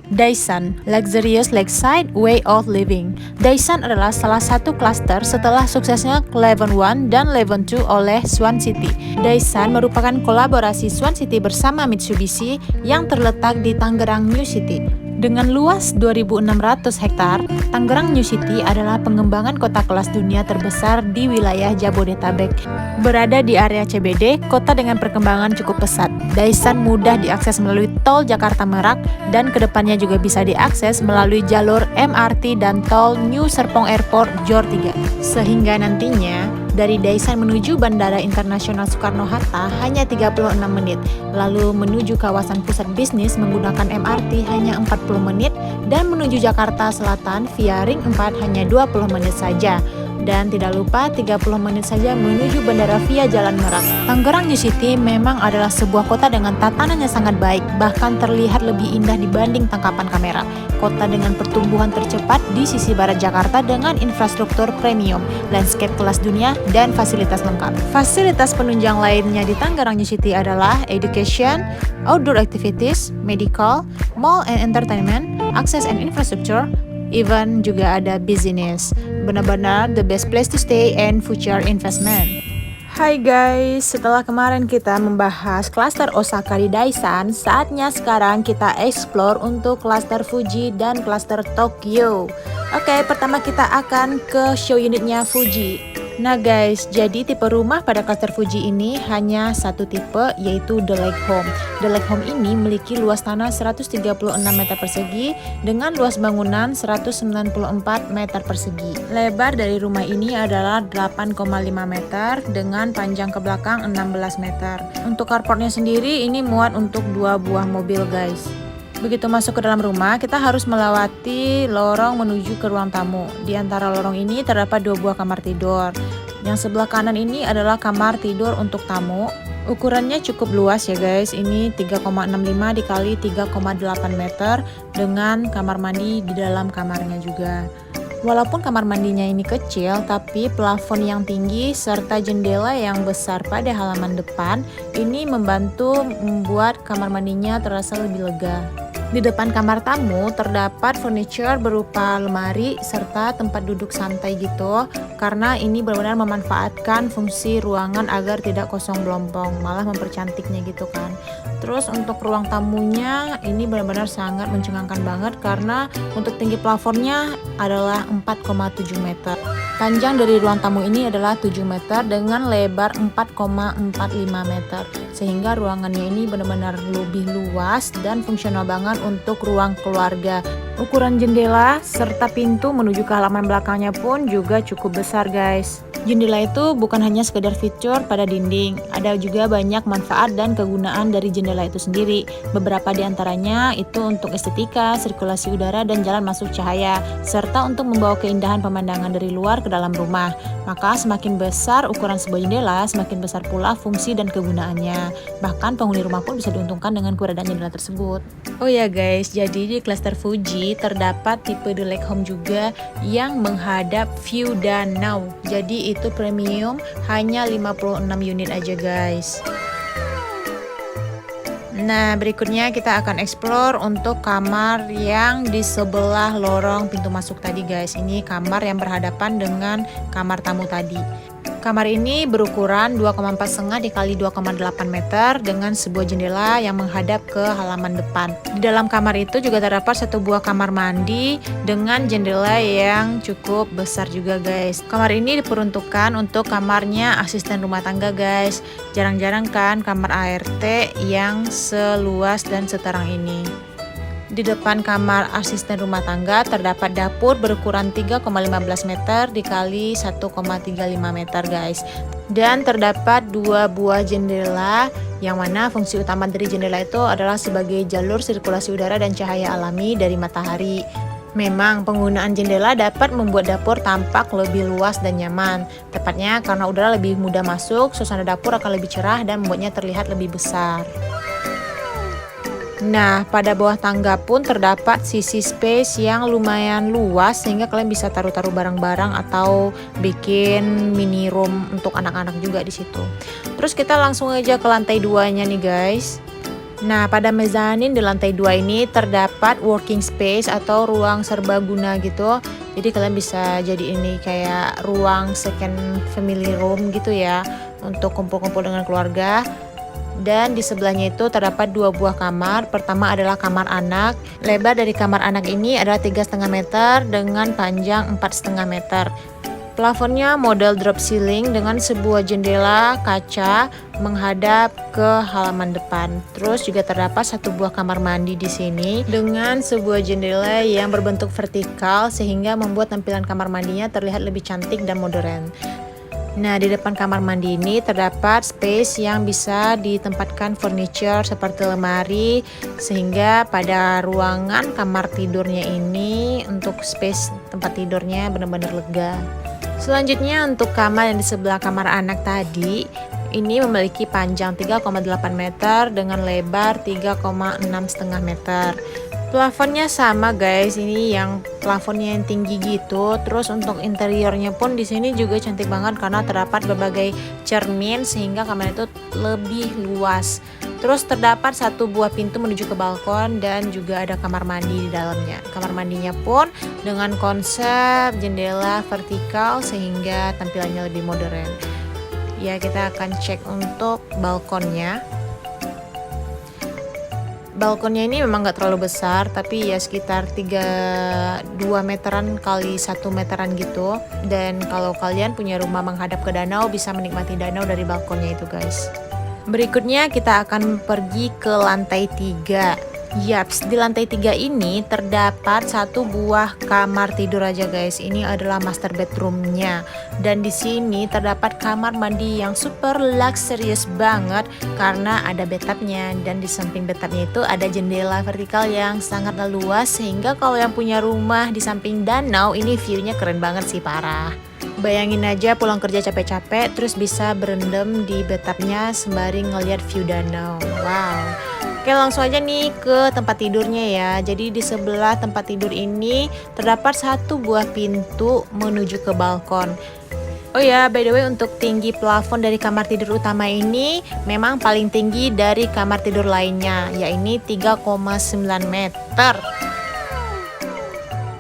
Daesan, Luxurious Lakeside Way of Living. Daesan adalah salah satu klaster setelah suksesnya Cleveland One dan Cleveland Two oleh Swan City. Daesan merupakan kolaborasi Swan City bersama Mitsubishi yang terletak di Tangerang New City. Dengan luas 2.600 hektar, Tangerang New City adalah pengembangan kota kelas dunia terbesar di wilayah Jabodetabek. Berada di area CBD, kota dengan perkembangan cukup pesat. Daesan mudah diakses melalui tol Jakarta Merak dan kedepannya juga bisa diakses melalui jalur MRT dan tol New Serpong Airport Jor 3. Sehingga nantinya dari Daesan menuju Bandara Internasional Soekarno-Hatta hanya 36 menit, lalu menuju kawasan pusat bisnis menggunakan MRT hanya 40 menit, dan menuju Jakarta Selatan via Ring 4 hanya 20 menit saja. Dan tidak lupa 30 menit saja menuju bandara via Jalan Merak. Tangerang New City memang adalah sebuah kota dengan tatanan yang sangat baik, bahkan terlihat lebih indah dibanding tangkapan kamera. Kota dengan pertumbuhan tercepat di sisi barat Jakarta dengan infrastruktur premium, landscape kelas dunia, dan fasilitas lengkap. Fasilitas penunjang lainnya di Tangerang New City adalah education, outdoor activities, medical, mall and entertainment, access and infrastructure, even juga ada business. Benar-benar the best place to stay and future investment. Hai guys, setelah kemarin kita membahas klaster Osaka di Daesan, saatnya sekarang kita explore untuk klaster Fuji dan klaster Tokyo. Oke, pertama kita akan ke show unitnya Fuji. Nah guys, jadi tipe rumah pada klaster Fuji ini hanya satu tipe, yaitu The Lake Home. The Lake Home ini memiliki luas tanah 136 meter persegi dengan luas bangunan 194 meter persegi. Lebar dari rumah ini adalah 8,5 meter dengan panjang ke belakang 16 meter. Untuk carportnya sendiri ini muat untuk 2 buah mobil guys. Begitu masuk ke dalam rumah, kita harus melewati lorong menuju ke ruang tamu. Di antara lorong ini terdapat 2 buah kamar tidur. Yang sebelah kanan ini adalah kamar tidur untuk tamu. Ukurannya cukup luas ya guys, ini 3,65 dikali 3,8 meter dengan kamar mandi di dalam kamarnya juga. Walaupun kamar mandinya ini kecil, tapi plafon yang tinggi serta jendela yang besar pada halaman depan ini membantu membuat kamar mandinya terasa lebih lega. Di depan kamar tamu terdapat furniture berupa lemari serta tempat duduk santai gitu, karena ini benar-benar memanfaatkan fungsi ruangan agar tidak kosong belompong, malah mempercantiknya gitu kan. Terus untuk ruang tamunya ini benar-benar sangat mencengangkan banget karena untuk tinggi plafonnya adalah 4,7 meter. Panjang dari ruang tamu ini adalah 7 meter dengan lebar 4,45 meter. Sehingga ruangannya ini benar-benar lebih luas dan fungsional banget untuk ruang keluarga. Ukuran jendela serta pintu menuju ke halaman belakangnya pun juga cukup besar guys. Jendela itu bukan hanya sekedar fitur pada dinding, ada juga banyak manfaat dan kegunaan dari jendela itu sendiri. Beberapa di antaranya itu untuk estetika, sirkulasi udara dan jalan masuk cahaya, serta untuk membawa keindahan pemandangan dari luar ke dalam rumah. Maka semakin besar ukuran sebuah jendela, semakin besar pula fungsi dan kegunaannya. Bahkan penghuni rumah pun bisa diuntungkan dengan keberadaan jendela tersebut. Oh ya guys, jadi di klaster Fuji terdapat tipe The Lake Home juga yang menghadap view danau. Jadi itu premium, hanya 56 unit aja guys. Nah, berikutnya kita akan explore untuk kamar yang di sebelah lorong pintu masuk tadi guys. Ini kamar yang berhadapan dengan kamar tamu tadi. Kamar ini berukuran 2,4,5 dikali 2,8 meter dengan sebuah jendela yang menghadap ke halaman depan. Di dalam kamar itu juga terdapat satu buah kamar mandi dengan jendela yang cukup besar juga guys. Kamar ini diperuntukkan untuk kamarnya asisten rumah tangga guys. Jarang-jarang kan kamar ART yang seluas dan seterang ini. Di depan kamar asisten rumah tangga terdapat dapur berukuran 3,15 meter dikali 1,35 meter guys. Dan terdapat 2 buah jendela yang mana fungsi utama dari jendela itu adalah sebagai jalur sirkulasi udara dan cahaya alami dari matahari. Memang penggunaan jendela dapat membuat dapur tampak lebih luas dan nyaman. Tepatnya karena udara lebih mudah masuk, suasana dapur akan lebih cerah dan membuatnya terlihat lebih besar. Nah, pada bawah tangga pun terdapat sisi space yang lumayan luas sehingga kalian bisa taruh-taruh barang-barang atau bikin mini room untuk anak-anak juga di situ. Terus kita langsung aja ke lantai 2-nya nih guys. Nah, pada mezanin di lantai 2 ini terdapat working space atau ruang serbaguna gitu. Jadi kalian bisa jadi ini kayak ruang second family room gitu ya, untuk kumpul-kumpul dengan keluarga. Dan di sebelahnya itu terdapat 2 buah kamar. Pertama adalah kamar anak. Lebar dari kamar anak ini adalah 3,5 meter dengan panjang 4,5 meter. Plafonnya model drop ceiling dengan sebuah jendela kaca menghadap ke halaman depan. Terus juga terdapat 1 buah kamar mandi di sini dengan sebuah jendela yang berbentuk vertikal sehingga membuat tampilan kamar mandinya terlihat lebih cantik dan modern. Nah, di depan kamar mandi ini terdapat space yang bisa ditempatkan furniture seperti lemari, sehingga pada ruangan kamar tidurnya ini untuk space tempat tidurnya benar-benar lega. Selanjutnya untuk kamar yang di sebelah kamar anak tadi, ini memiliki panjang 3,8 meter dengan lebar 3,6,5 meter. Plafonnya sama guys, ini yang plafonnya yang tinggi gitu. Terus untuk interiornya pun di sini juga cantik banget karena terdapat berbagai cermin sehingga kamar itu lebih luas. Terus terdapat 1 buah pintu menuju ke balkon dan juga ada kamar mandi di dalamnya. Kamar mandinya pun dengan konsep jendela vertikal sehingga tampilannya lebih modern. Ya, kita akan cek untuk balkonnya. Balkonnya ini memang gak terlalu besar, tapi ya sekitar 2 meteran kali 1 meteran gitu. Dan kalau kalian punya rumah menghadap ke danau, bisa menikmati danau dari balkonnya itu guys. Berikutnya kita akan pergi ke lantai 3. Yaps, di lantai 3 ini terdapat 1 buah kamar tidur aja guys. Ini adalah master bedroomnya. Dan di sini terdapat kamar mandi yang super luxurious banget karena ada bathtubnya, dan di samping bathtubnya itu ada jendela vertikal yang sangat luas sehingga kalau yang punya rumah di samping danau ini view-nya keren banget sih, parah. Bayangin aja pulang kerja capek-capek terus bisa berendam di bathtubnya sembari ngeliat view danau. Wow. Oke, langsung aja nih ke tempat tidurnya ya. Jadi di sebelah tempat tidur ini terdapat 1 buah pintu menuju ke balkon. Oh ya, by the way, untuk tinggi plafon dari kamar tidur utama ini memang paling tinggi dari kamar tidur lainnya, yaitu 3,9 meter.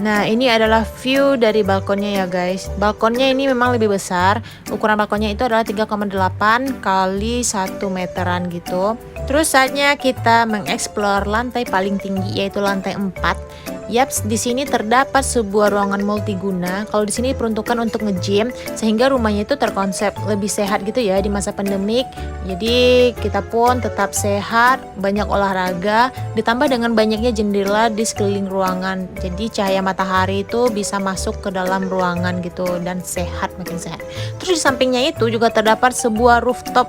Nah, ini adalah view dari balkonnya ya guys. Balkonnya ini memang lebih besar. Ukuran balkonnya itu adalah 3,8 kali 1 meteran gitu. Terus saatnya kita mengeksplor lantai paling tinggi, yaitu lantai 4. Yaps, di sini terdapat sebuah ruangan multiguna. Kalau di sini peruntukan untuk nge-gym, sehingga rumahnya itu terkonsep lebih sehat gitu ya di masa pandemik. Jadi kita pun tetap sehat, banyak olahraga, ditambah dengan banyaknya jendela di sekeliling ruangan. Jadi cahaya matahari itu bisa masuk ke dalam ruangan gitu dan sehat, makin sehat. Terus di sampingnya itu juga terdapat sebuah rooftop.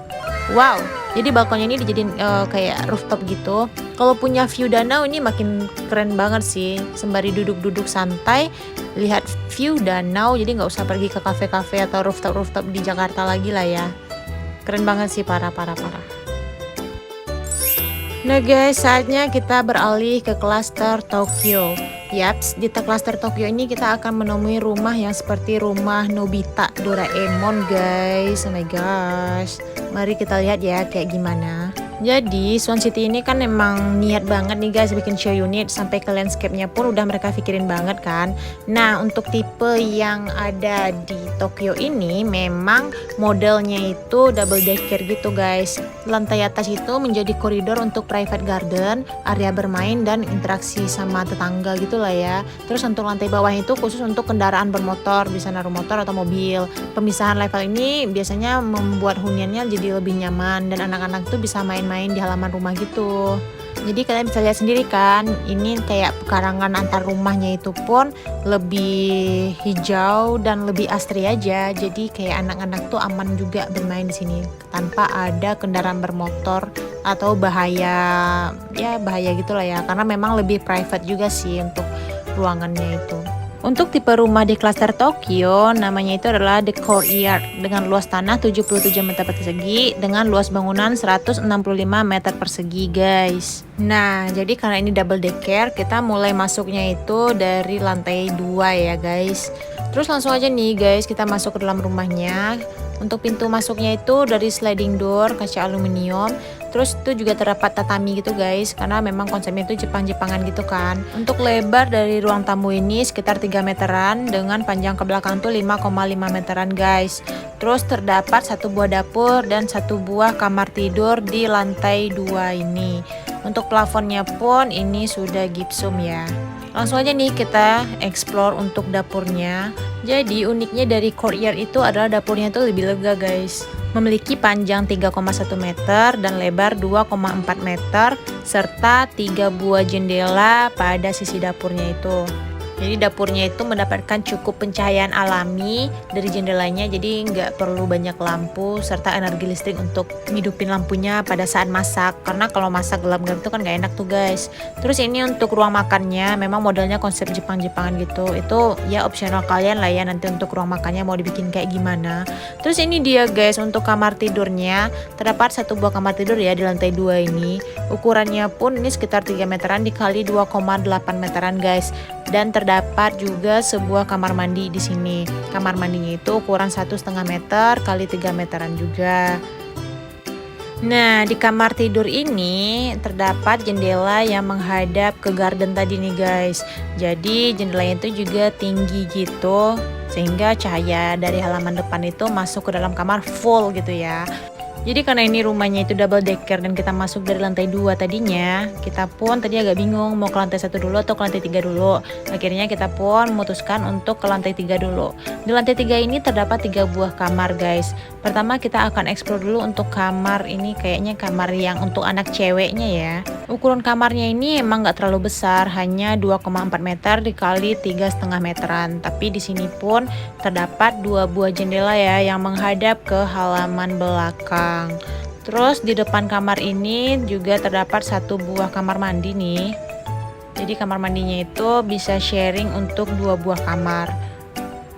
Wow, jadi balkonnya ini dijadiin kayak rooftop gitu. Kalau punya view danau ini makin keren banget sih. Sembari duduk-duduk santai, lihat view danau, jadi nggak usah pergi ke kafe-kafe atau rooftop di Jakarta lagi lah ya. Keren banget sih, parah. Nah guys, saatnya kita beralih ke klaster Tokyo. Yaps, di klaster Tokyo ini kita akan menemui rumah yang seperti rumah Nobita Doraemon guys. Oh my gosh, mari kita lihat ya kayak gimana. Jadi Swan City ini kan emang niat banget nih guys bikin show unit, sampai ke landscape-nya pun udah mereka pikirin banget kan. Nah, untuk tipe yang ada di Tokyo ini memang modelnya itu double decker gitu guys. Lantai atas itu menjadi koridor untuk private garden, area bermain dan interaksi sama tetangga gitu lah ya. Terus untuk lantai bawah itu khusus untuk kendaraan bermotor, bisa naruh motor atau mobil. Pemisahan level ini biasanya membuat huniannya jadi lebih nyaman dan anak-anak tuh bisa main-main di halaman rumah gitu. Jadi kalian bisa lihat sendiri kan, ini kayak pekarangan antar rumahnya itu pun lebih hijau dan lebih asri aja. Jadi kayak anak-anak tuh aman juga bermain di sini tanpa ada kendaraan bermotor atau bahaya gitulah ya. Karena memang lebih private juga sih untuk ruangannya itu. Untuk tipe rumah di klaster Tokyo, namanya itu adalah The Courtyard dengan luas tanah 77 meter persegi dengan luas bangunan 165 meter persegi guys. Nah, jadi karena ini double decker, kita mulai masuknya itu dari lantai 2 ya guys. Terus langsung aja nih guys, kita masuk ke dalam rumahnya. Untuk pintu masuknya itu dari sliding door kaca aluminium. Terus itu juga terdapat tatami gitu guys, karena memang konsepnya itu Jepang-Jepangan gitu kan. Untuk lebar dari ruang tamu ini sekitar 3 meteran dengan panjang ke belakang tuh 5,5 meteran guys. Terus terdapat satu buah dapur dan satu buah kamar tidur di lantai 2 ini. Untuk plafonnya pun ini sudah gipsum ya. Langsung aja nih kita explore untuk dapurnya. Jadi uniknya dari courtyard itu adalah dapurnya itu lebih lega guys. Memiliki panjang 3,1 meter dan lebar 2,4 meter serta 3 buah jendela pada sisi dapurnya itu. Jadi dapurnya itu mendapatkan cukup pencahayaan alami dari jendelanya, jadi nggak perlu banyak lampu serta energi listrik untuk ngidupin lampunya pada saat masak, karena kalau masak gelap-gelap itu kan nggak enak tuh guys. Terus ini untuk ruang makannya memang modelnya konsep Jepang-Jepangan gitu, itu ya opsional kalian lah ya nanti untuk ruang makannya mau dibikin kayak gimana. Terus ini dia guys untuk kamar tidurnya, terdapat satu buah kamar tidur ya di lantai 2 ini. Ukurannya pun ini sekitar 3 meteran dikali 2,8 meteran guys. Dan terdapat juga sebuah kamar mandi di sini. Kamar mandinya itu ukuran 1,5 meter kali 3 meteran juga. Nah, di kamar tidur ini terdapat jendela yang menghadap ke garden tadi nih guys. Jadi jendelanya itu juga tinggi gitu, sehingga cahaya dari halaman depan itu masuk ke dalam kamar full gitu ya. Jadi karena ini rumahnya itu double decker dan kita masuk dari lantai 2 tadinya, kita pun tadi agak bingung mau ke lantai 1 dulu atau ke lantai 3 dulu. Akhirnya kita pun memutuskan untuk ke lantai 3 dulu. Di lantai 3 ini terdapat 3 buah kamar guys. Pertama kita akan explore dulu untuk kamar ini, kayaknya kamar yang untuk anak ceweknya ya. Ukuran kamarnya ini emang nggak terlalu besar, hanya 2,4 meter dikali 3,5 meteran. Tapi di sini pun terdapat 2 buah jendela ya yang menghadap ke halaman belakang. Terus di depan kamar ini juga terdapat satu buah kamar mandi nih. Jadi kamar mandinya itu bisa sharing untuk 2 buah kamar,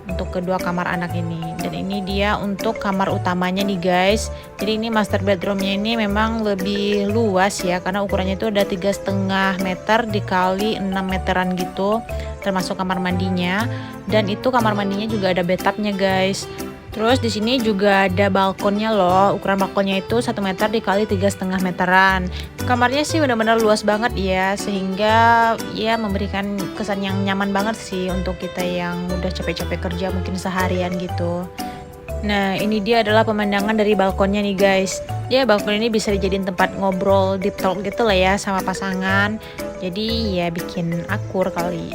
untuk kedua kamar anak ini. Dan ini dia untuk kamar utamanya nih guys. Jadi ini master bedroomnya ini memang lebih luas ya, karena ukurannya itu ada 3,5 meter dikali 6 meteran gitu, termasuk kamar mandinya. Dan itu kamar mandinya juga ada bathtubnya guys. Terus di sini juga ada balkonnya loh. Ukuran balkonnya itu 1 meter dikali 3,5 meteran. Kamarnya sih benar-benar luas banget ya, sehingga ya memberikan kesan yang nyaman banget sih untuk kita yang udah capek-capek kerja mungkin seharian gitu. Nah, ini dia adalah pemandangan dari balkonnya nih guys. Ya, balkon ini bisa dijadiin tempat ngobrol deep talk gitu lah ya sama pasangan. Jadi ya bikin akur kali.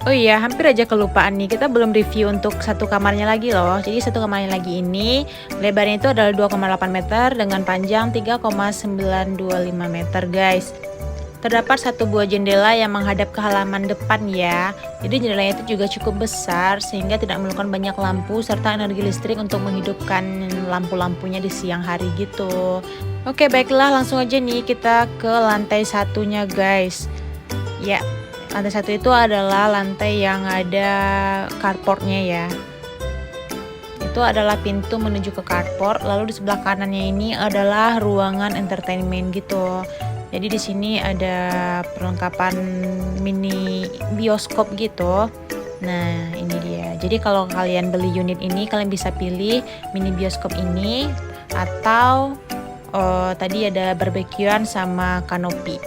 Oh iya, hampir aja kelupaan nih, kita belum review untuk satu kamarnya lagi loh. Jadi satu kamarnya lagi ini lebarnya itu adalah 2,8 meter dengan panjang 3,925 meter guys. Terdapat satu buah jendela yang menghadap ke halaman depan ya. Jadi jendelanya itu juga cukup besar sehingga tidak memerlukan banyak lampu serta energi listrik untuk menghidupkan lampu-lampunya di siang hari gitu. Oke, baiklah, langsung aja nih kita ke lantai satunya guys. Ya, lantai 1 itu adalah lantai yang ada carportnya ya. Itu adalah pintu menuju ke carport. Lalu di sebelah kanannya ini adalah ruangan entertainment gitu. Jadi di sini ada perlengkapan mini bioskop gitu. Nah, ini dia. Jadi kalau kalian beli unit ini, kalian bisa pilih mini bioskop ini atau tadi ada barbekyuan sama kanopi.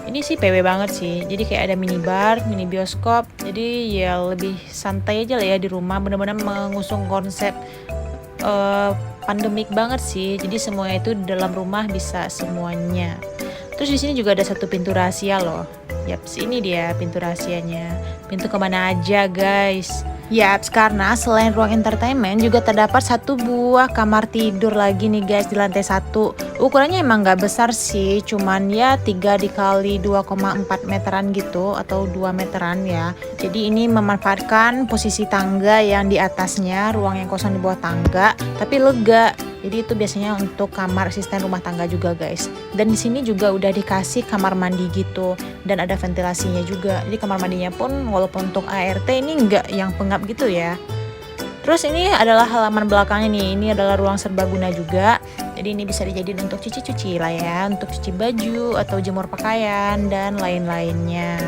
Ini sih PW banget sih, jadi kayak ada minibar, mini bioskop, jadi ya lebih santai aja lah ya di rumah, bener-bener mengusung konsep pandemik banget sih, jadi semuanya itu di dalam rumah bisa semuanya. Terus di sini juga ada satu pintu rahasia loh. Yaps, ini dia pintu rahasianya. Pintu kemana aja guys? Yaps, karena selain ruang entertainment juga terdapat satu buah kamar tidur lagi nih guys di lantai 1. Ukurannya emang gak besar sih, cuman ya 3 dikali 2,4 meteran gitu atau 2 meteran ya. Jadi ini memanfaatkan posisi tangga yang di atasnya, ruang yang kosong di bawah tangga, tapi lega. Jadi itu biasanya untuk kamar asisten rumah tangga juga guys. Dan di sini juga udah dikasih kamar mandi gitu dan ada ventilasinya juga. Jadi kamar mandinya pun walaupun untuk ART ini enggak yang pengap gitu ya. Terus ini adalah halaman belakangnya nih. Ini adalah ruang serbaguna juga. Jadi ini bisa dijadiin untuk cuci-cuci lah ya, untuk cuci baju atau jemur pakaian dan lain-lainnya.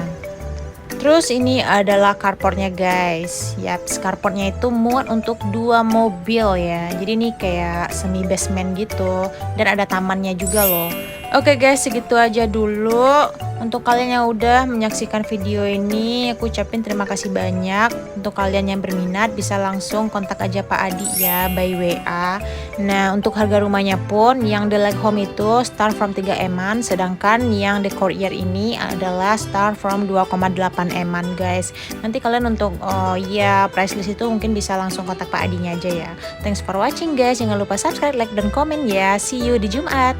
Terus ini adalah carportnya guys. Yap, carportnya itu muat untuk 2 mobil ya. Jadi ini kayak semi basement gitu dan ada tamannya juga loh. Oke guys, segitu aja dulu. Untuk kalian yang udah menyaksikan video ini, aku ucapin terima kasih banyak. Untuk kalian yang berminat bisa langsung kontak aja Pak Adi ya by WA. Nah, untuk harga rumahnya pun yang The Lake Home itu start from 3 eman, sedangkan yang The Courtyard ini adalah start from 2,8 eman guys. Nanti kalian untuk ya price list itu mungkin bisa langsung kontak Pak Adinya aja ya. Thanks for watching guys. Jangan lupa subscribe, like dan komen ya. See you di Jumat.